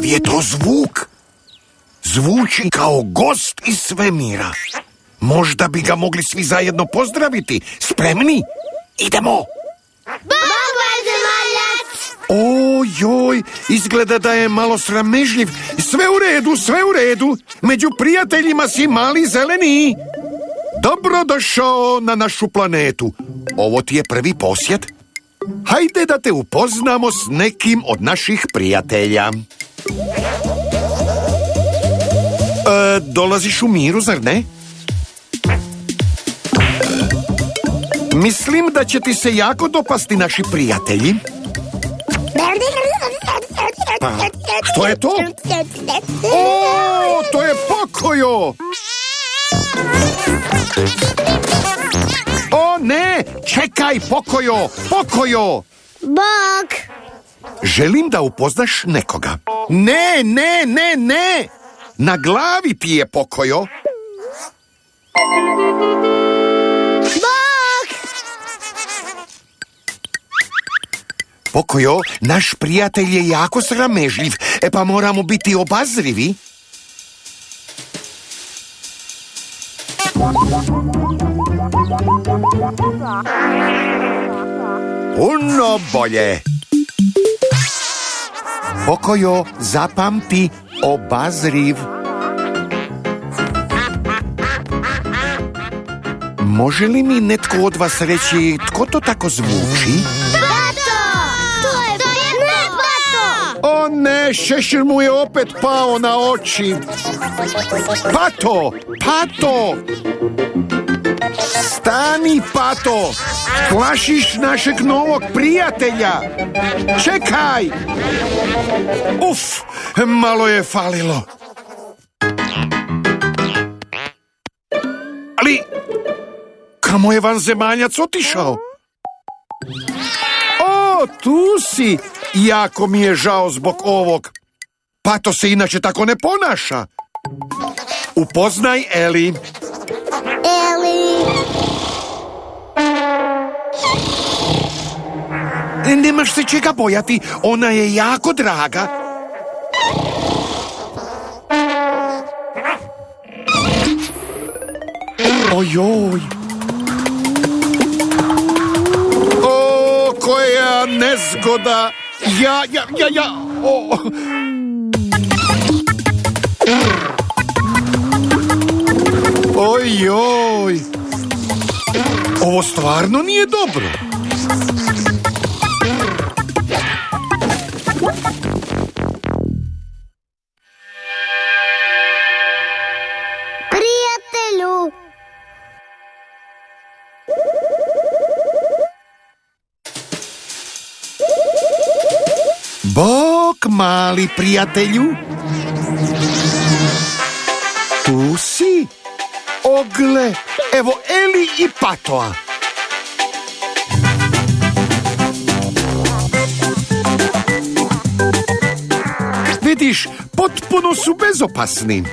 Je to zvuk? Zvuči kao gost iz svemira. Možda bi ga mogli svi zajedno pozdraviti. Spremni? Idemo! Bog vanzemaljac! Ojoj, izgleda da je malo sramežljiv. Sve u redu. Među prijateljima si mali zeleni. Dobrodošao na našu planetu. Ovo ti je prvi posjet. Hajde da te upoznamo s nekim od naših prijatelja. Dolaziš u miru, zar ne? Mislim da će ti se jako dopasti naši prijatelji. Pa, što je to? O, to je Pokojo! O, ne! Čekaj, Pokojo! Bog! Želim da upoznaš nekoga. Ne! Na glavi ti je Pokojo. Bog! Pokojo, naš prijatelj je jako sramežljiv, pa moramo biti obazrivi. Puno bolje. Pokojo, zapamti, obazriv. Može li mi netko od vas reći tko to tako zvuči? Pato! To je Pato! O ne, šešir mu je opet pao na oči. Pato! Stani, Pato! Plašiš našeg novog prijatelja! Čekaj! Uf, malo je falilo. Ali, kamo je vanzemaljac otišao? O, tu si! Jako mi je žao zbog ovog. Pato se inače tako ne ponaša. Upoznaj Eli. Nemaš se čega bojati, ona je jako draga. Ojoj. O, koja nezgoda. Ja. O. Ojoj. Ovo stvarno nije dobro. Prijatelju! Bog, mali prijatelju. Tu si. Ogle, evo Eli i Patoa. Vidiš, potpuno su bezopasni.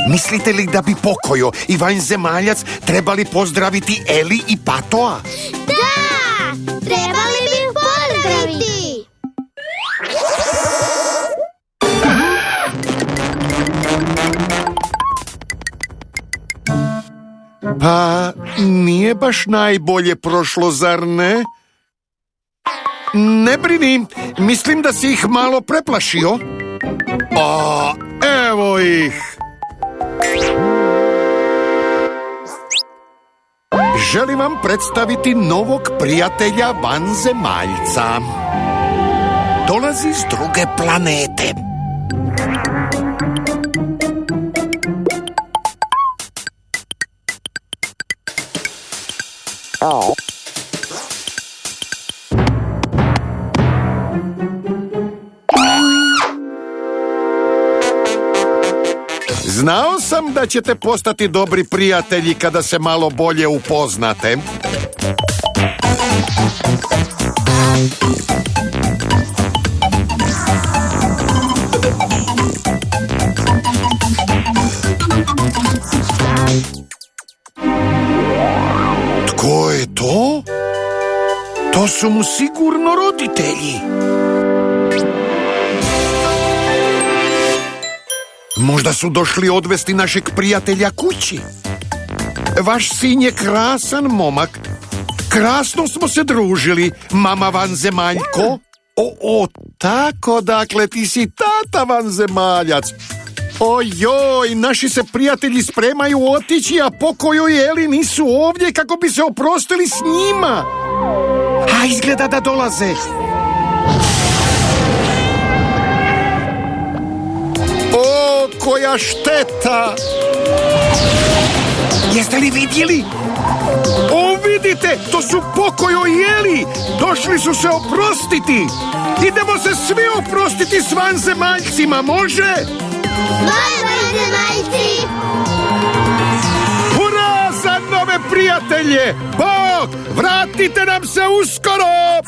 Mislite li da bi Pokojo i vanzemaljac trebali pozdraviti Eli i Patoa? Da! Trebali bi pozdraviti! Pa, nije baš najbolje prošlo, zar ne? Ne brini, mislim da si ih malo preplašio. A, evo ih! Želim vam predstaviti novog prijatelja vanzemaljca. Dolazi s druge planete. Znao sam da ćete postati dobri prijatelji kada se malo bolje upoznate. Tko je to? To su mu sigurno roditelji. Možda su došli odvesti našeg prijatelja kući. Vaš sin je krasan momak. Krasno smo se družili, mama vanzemaljko. Tako, dakle, ti si tata vanzemaljac. Ojoj, naši se prijatelji spremaju otići, a Pokojo i Eli nisu ovdje kako bi se oprostili s njima. A izgleda da dolaze. O, koja šteta! Jeste li vidjeli? O, vidite, to su Pokojo i Eli. Došli su se oprostiti. Idemo se svi oprostiti s vanzemaljcima, može? Bye, vanzemaljci! Hurra za nove prijatelje! Bog, vratite nam se uskoro!